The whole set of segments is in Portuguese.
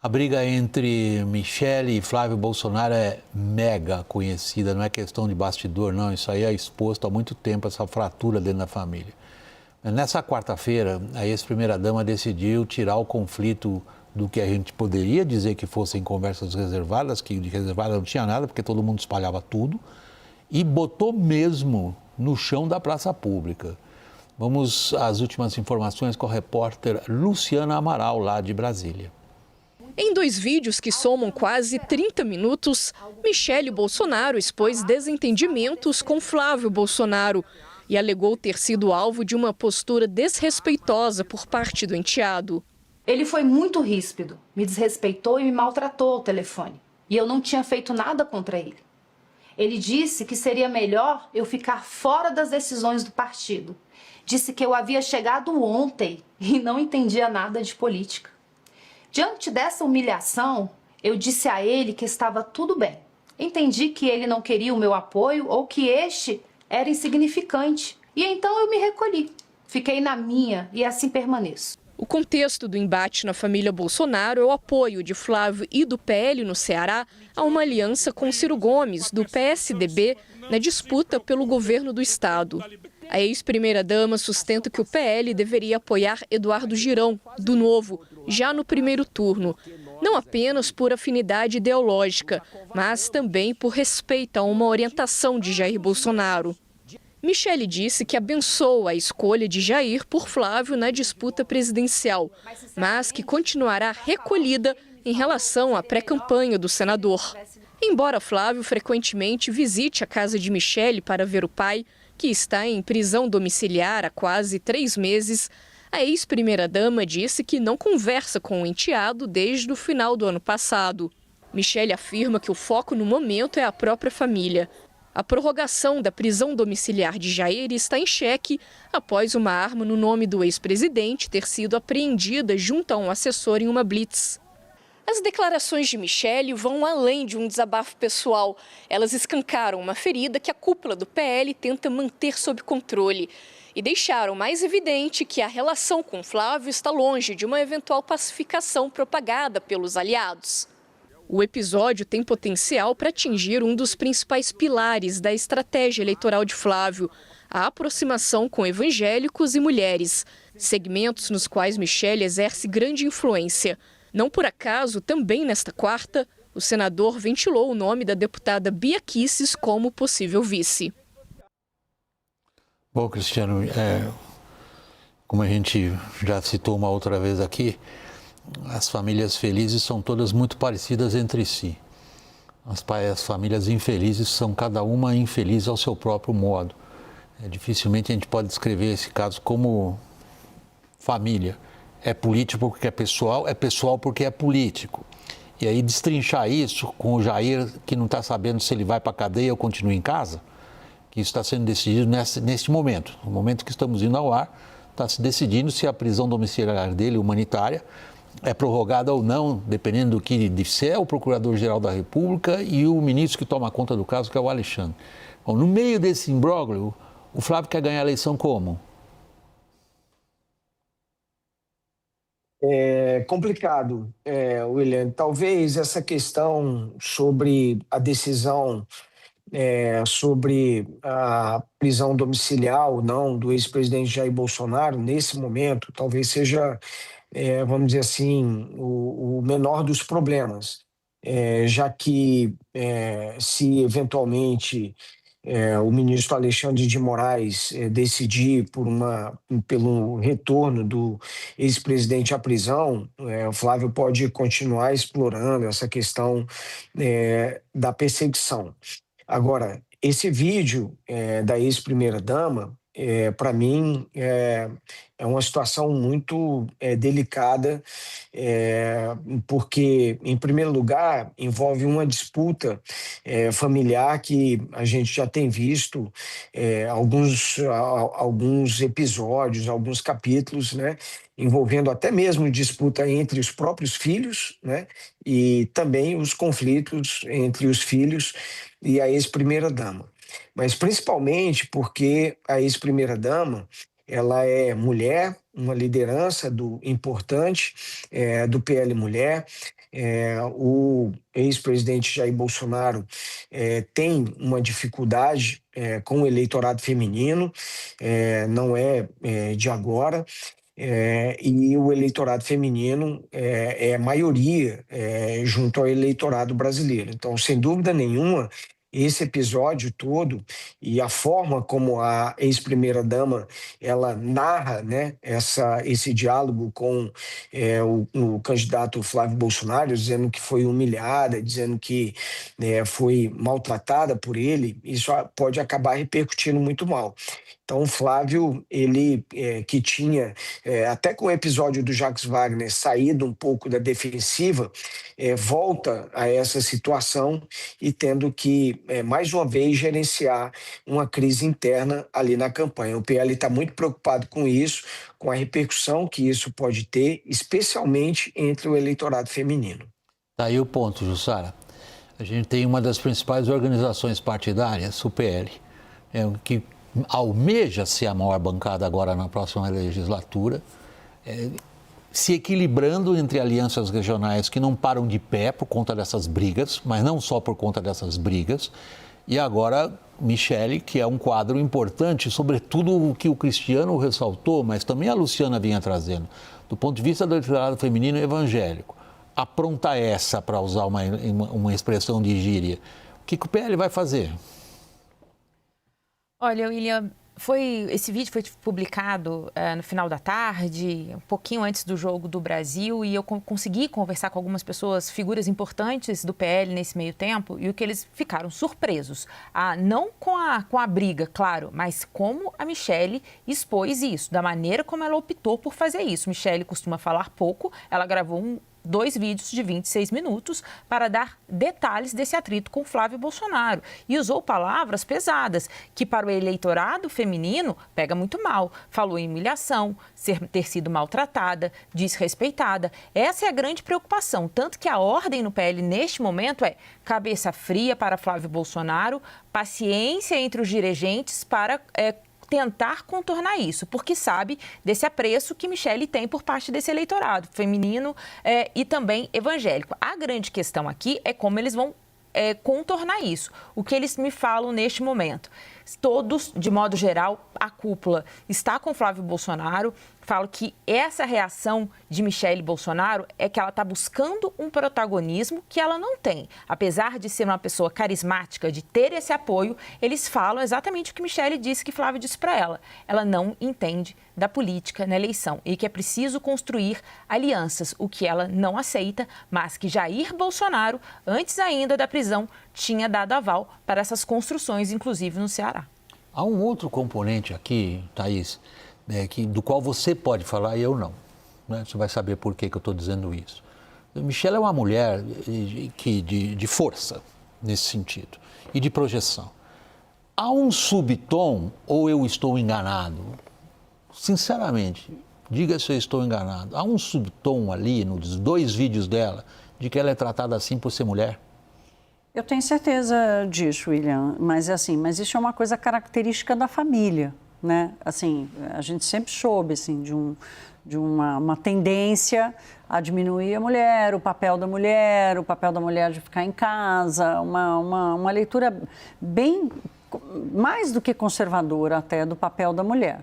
A briga entre Michele e Flávio Bolsonaro é mega conhecida, não é questão de bastidor, não. Isso aí é exposto há muito tempo, essa fratura dentro da família. Nessa quarta-feira, a ex-primeira-dama decidiu tirar o conflito do que a gente poderia dizer que fossem conversas reservadas, que de reservada não tinha nada, porque todo mundo espalhava tudo, e botou mesmo no chão da praça pública. Vamos às últimas informações com a repórter Luciana Amaral, lá de Brasília. Em 2 vídeos que somam quase 30 minutos, Michele Bolsonaro expôs desentendimentos com Flávio Bolsonaro e alegou ter sido alvo de uma postura desrespeitosa por parte do enteado. Ele foi muito ríspido, me desrespeitou e me maltratou ao telefone. E eu não tinha feito nada contra ele. Ele disse que seria melhor eu ficar fora das decisões do partido. Disse que eu havia chegado ontem e não entendia nada de política. Diante dessa humilhação, eu disse a ele que estava tudo bem. Entendi que ele não queria o meu apoio ou que este era insignificante. E então eu me recolhi. Fiquei na minha e assim permaneço. O contexto do embate na família Bolsonaro é o apoio de Flávio e do PL no Ceará a uma aliança com Ciro Gomes, do PSDB, na disputa pelo governo do estado. A ex-primeira-dama sustenta que o PL deveria apoiar Eduardo Girão, do Novo, já no primeiro turno. Não apenas por afinidade ideológica, mas também por respeito a uma orientação de Jair Bolsonaro. Michele disse que abençoa a escolha de Jair por Flávio na disputa presidencial, mas que continuará recolhida em relação à pré-campanha do senador. Embora Flávio frequentemente visite a casa de Michele para ver o pai, que está em prisão domiciliar há quase 3 meses, a ex-primeira-dama disse que não conversa com o enteado desde o final do ano passado. Michele afirma que o foco no momento é a própria família. A prorrogação da prisão domiciliar de Jair está em xeque após uma arma no nome do ex-presidente ter sido apreendida junto a um assessor em uma blitz. As declarações de Michele vão além de um desabafo pessoal. Elas escancaram uma ferida que a cúpula do PL tenta manter sob controle e deixaram mais evidente que a relação com Flávio está longe de uma eventual pacificação propagada pelos aliados. O episódio tem potencial para atingir um dos principais pilares da estratégia eleitoral de Flávio, a aproximação com evangélicos e mulheres, segmentos nos quais Michele exerce grande influência. Não por acaso, também nesta quarta, o senador ventilou o nome da deputada Bia Kicis como possível vice. Bom, Cristiano, como a gente já citou uma outra vez aqui, as famílias felizes são todas muito parecidas entre si. As famílias infelizes são cada uma infeliz ao seu próprio modo. Dificilmente a gente pode descrever esse caso como família. É político porque é pessoal porque é político. E aí destrinchar isso com o Jair, que não está sabendo se ele vai para a cadeia ou continua em casa, que isso está sendo decidido neste momento. No momento que estamos indo ao ar, está se decidindo se a prisão domiciliar dele, humanitária, é prorrogada ou não, dependendo do que disser o Procurador-Geral da República e o ministro que toma conta do caso, que é o Alexandre. Bom, no meio desse imbróglio, o Flávio quer ganhar a eleição como? É complicado, William. Talvez essa questão sobre a decisão sobre a prisão domiciliar ou não do ex-presidente Jair Bolsonaro, nesse momento, talvez seja, vamos dizer assim, o menor dos problemas, já que se eventualmente o ministro Alexandre de Moraes decidir pelo retorno do ex-presidente à prisão, o Flávio pode continuar explorando essa questão da perseguição. Agora, esse vídeo da ex-primeira-dama, para mim, é uma situação muito delicada, porque, em primeiro lugar, envolve uma disputa familiar que a gente já tem visto alguns episódios, alguns capítulos, né, envolvendo até mesmo disputa entre os próprios filhos, né, e também os conflitos entre os filhos e a ex-primeira-dama. Mas principalmente porque a ex-primeira-dama, ela é mulher, uma liderança importante do PL Mulher, O ex-presidente Jair Bolsonaro tem uma dificuldade com o eleitorado feminino, não é de agora. E o eleitorado feminino é maioria junto ao eleitorado brasileiro. Então, sem dúvida nenhuma, esse episódio todo e a forma como a ex-primeira-dama ela narra, né, esse diálogo com o candidato Flávio Bolsonaro, dizendo que foi humilhada, dizendo que foi maltratada por ele, isso pode acabar repercutindo muito mal. Então, o Flávio, ele que tinha, até com o episódio do Jacques Wagner, saído um pouco da defensiva, volta a essa situação e tendo que, mais uma vez, gerenciar uma crise interna ali na campanha. O PL está muito preocupado com isso, com a repercussão que isso pode ter, especialmente entre o eleitorado feminino. Tá aí o ponto, Jussara. A gente tem uma das principais organizações partidárias, o PL, que almeja ser a maior bancada agora na próxima legislatura, se equilibrando entre alianças regionais que não param de pé por conta dessas brigas, mas não só por conta dessas brigas, e agora Michele, que é um quadro importante, sobretudo o que o Cristiano ressaltou, mas também a Luciana vinha trazendo, do ponto de vista do eleitorado feminino evangélico. Apronta essa, para usar uma expressão de gíria. O que o PL vai fazer? Olha, William, esse vídeo foi publicado no final da tarde, um pouquinho antes do jogo do Brasil, e eu consegui conversar com algumas pessoas, figuras importantes do PL nesse meio tempo, e o que eles ficaram surpresos, não com a briga, claro, mas como a Michele expôs isso, da maneira como ela optou por fazer isso. Michele costuma falar pouco, ela gravou 2 vídeos de 26 minutos para dar detalhes desse atrito com Flávio Bolsonaro e usou palavras pesadas que para o eleitorado feminino pega muito mal. Falou em humilhação, ter sido maltratada, desrespeitada. Essa é a grande preocupação, tanto que a ordem no PL neste momento é cabeça fria para Flávio Bolsonaro, paciência entre os dirigentes para tentar contornar isso, porque sabe desse apreço que Michele tem por parte desse eleitorado feminino e também evangélico. A grande questão aqui é como eles vão contornar isso. O que eles me falam neste momento? Todos, de modo geral, a cúpula está com Flávio Bolsonaro. Falo que essa reação de Michele Bolsonaro é que ela está buscando um protagonismo que ela não tem. Apesar de ser uma pessoa carismática, de ter esse apoio, eles falam exatamente o que Michele disse, que Flávio disse para ela. Ela não entende da política na eleição e que é preciso construir alianças, o que ela não aceita, mas que Jair Bolsonaro, antes ainda da prisão, tinha dado aval para essas construções, inclusive no Ceará. Há um outro componente aqui, Thaís, do qual você pode falar e eu não. Né? Você vai saber por que eu estou dizendo isso. Michele é uma mulher de força, nesse sentido, e de projeção. Há um subtom, ou eu estou enganado? Sinceramente, diga se eu estou enganado. Há um subtom ali, nos 2 vídeos dela, de que ela é tratada assim por ser mulher? Eu tenho certeza disso, William, mas isso é uma coisa característica da família, né? Assim, a gente sempre soube assim, de uma tendência a diminuir a mulher, o papel da mulher de ficar em casa, uma leitura bem mais do que conservadora até do papel da mulher.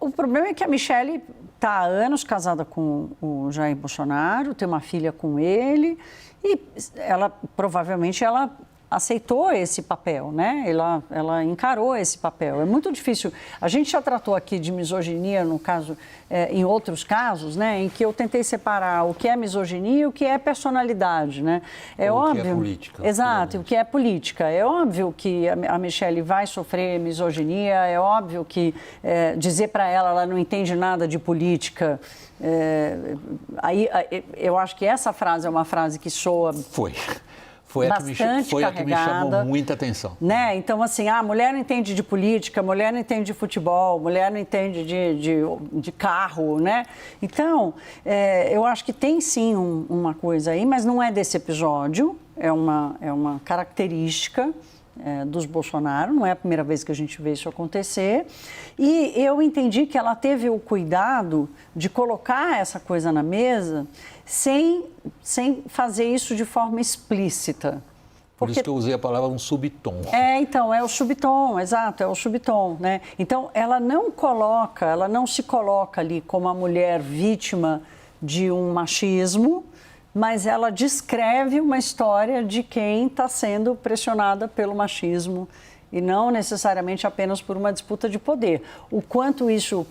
O problema é que a Michele está há anos casada com o Jair Bolsonaro, tem uma filha com ele e provavelmente ela aceitou esse papel, né? Ela encarou esse papel. É muito difícil. A gente já tratou aqui de misoginia, no caso, em outros casos, né? Em que eu tentei separar o que é misoginia e o que é personalidade, né? É óbvio. O que é política. Exato, o que é política. É óbvio que a Michele vai sofrer misoginia, é óbvio que dizer para ela não entende nada de política. Eu acho que essa frase é uma frase que soa... Foi a que me chamou muita atenção. Né? Então, assim, a mulher não entende de política, mulher não entende de futebol, mulher não entende de carro, né? Então, eu acho que tem sim uma coisa aí, mas não é desse episódio, é uma característica dos Bolsonaro, não é a primeira vez que a gente vê isso acontecer. E eu entendi que ela teve o cuidado de colocar essa coisa na mesa sem fazer isso de forma explícita. Por isso que eu usei a palavra um subtom. Então, é o subtom, exato, é o subtom, né? Então, ela não se coloca ali como a mulher vítima de um machismo, mas ela descreve uma história de quem está sendo pressionada pelo machismo e não necessariamente apenas por uma disputa de poder. O quanto isso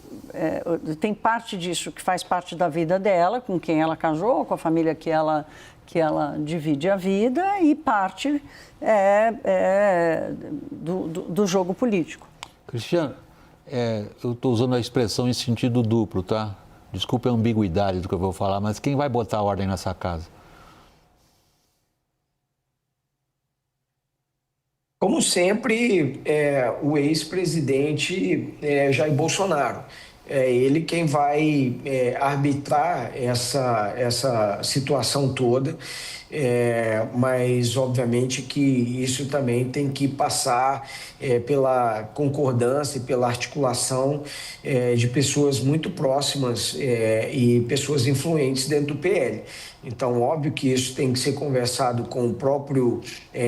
tem parte disso que faz parte da vida dela, com quem ela casou, com a família que ela divide a vida, e parte do jogo político. Cristiano, eu estou usando a expressão em sentido duplo, tá? Desculpe a ambiguidade do que eu vou falar, mas quem vai botar ordem nessa casa? Como sempre, o ex-presidente Jair Bolsonaro. É ele quem vai arbitrar essa situação toda, mas obviamente que isso também tem que passar pela concordância e pela articulação de pessoas muito próximas e pessoas influentes dentro do PL. Então, óbvio que isso tem que ser conversado com o próprio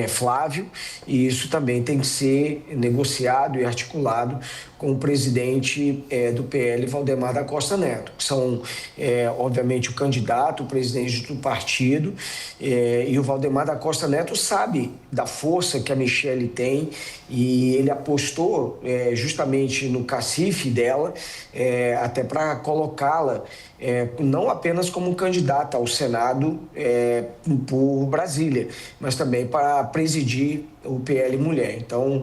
Flávio, e isso também tem que ser negociado e articulado com o presidente do PL, Valdemar da Costa Neto, que são, obviamente, o candidato, o presidente do partido, e o Valdemar da Costa Neto sabe da força que a Michelle tem, e ele apostou justamente no cacife dela, até para colocá-la não apenas como candidata ao Senado por Brasília, mas também para presidir o PL Mulher. Então,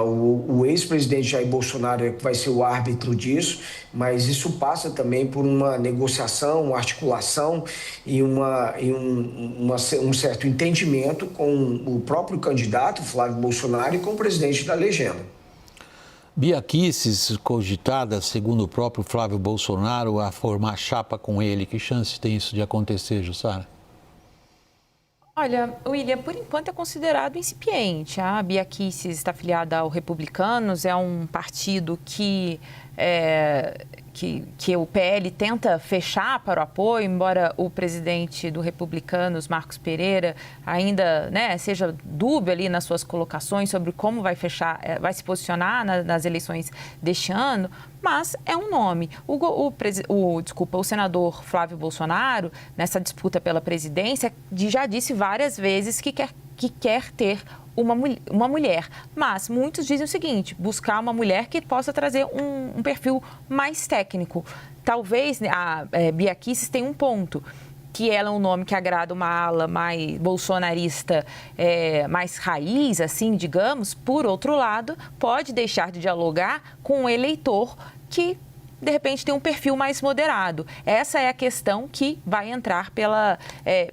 o ex-presidente Jair Bolsonaro vai ser o árbitro disso, mas isso passa também por uma negociação, uma articulação e um certo entendimento com o próprio candidato, Flávio Bolsonaro, e com o presidente da legenda. Bia Kicis, cogitada, segundo o próprio Flávio Bolsonaro, a formar chapa com ele. Que chance tem isso de acontecer, Jussara? Olha, William, por enquanto é considerado incipiente. A Bia Kicis está afiliada ao Republicanos, é um partido que o PL tenta fechar para o apoio, embora o presidente do Republicanos, Marcos Pereira, ainda seja dúbio ali nas suas colocações sobre como vai vai se posicionar nas eleições deste ano, mas é um nome. O senador Flávio Bolsonaro, nessa disputa pela presidência, já disse várias vezes que quer ter uma mulher, mas muitos dizem o seguinte: buscar uma mulher que possa trazer um perfil mais técnico. Talvez a Bia Kicis tenha um ponto, que ela é um nome que agrada uma ala mais bolsonarista, mais raiz, assim, digamos. Por outro lado, pode deixar de dialogar com um eleitor que, de repente, tem um perfil mais moderado. Essa é a questão que vai entrar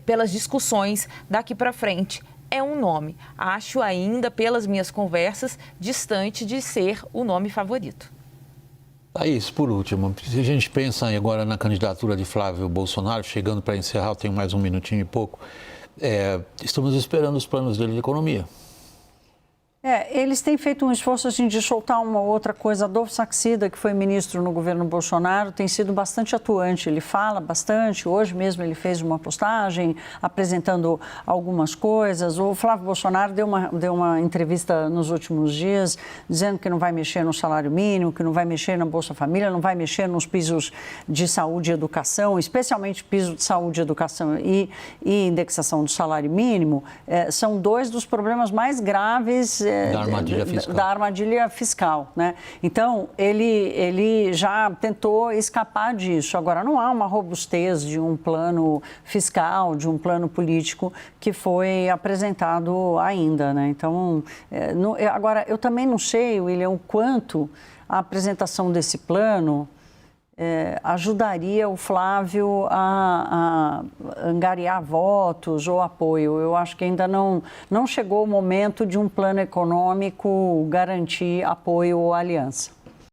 pelas discussões daqui para frente. É um nome, acho ainda, pelas minhas conversas, distante de ser o nome favorito. Thaís, por último, se a gente pensa agora na candidatura de Flávio Bolsonaro, chegando para encerrar, eu tenho mais um minutinho e pouco, estamos esperando os planos dele de economia. Eles têm feito um esforço assim, de soltar uma outra coisa. Adolfo Saxida, que foi ministro no governo Bolsonaro, tem sido bastante atuante. Ele fala bastante. Hoje mesmo ele fez uma postagem apresentando algumas coisas. O Flávio Bolsonaro deu uma entrevista nos últimos dias dizendo que não vai mexer no salário mínimo, que não vai mexer na Bolsa Família, não vai mexer nos pisos de saúde e educação, especialmente piso de saúde e educação e indexação do salário mínimo. São dois dos problemas mais graves da armadilha fiscal, né? Então, ele já tentou escapar disso. Agora, não há uma robustez de um plano fiscal, de um plano político que foi apresentado ainda, né? Então, agora, eu também não sei, William, o quanto a apresentação desse plano ajudaria o Flávio a angariar votos ou apoio. Eu acho que ainda não chegou o momento de um plano econômico garantir apoio ou aliança.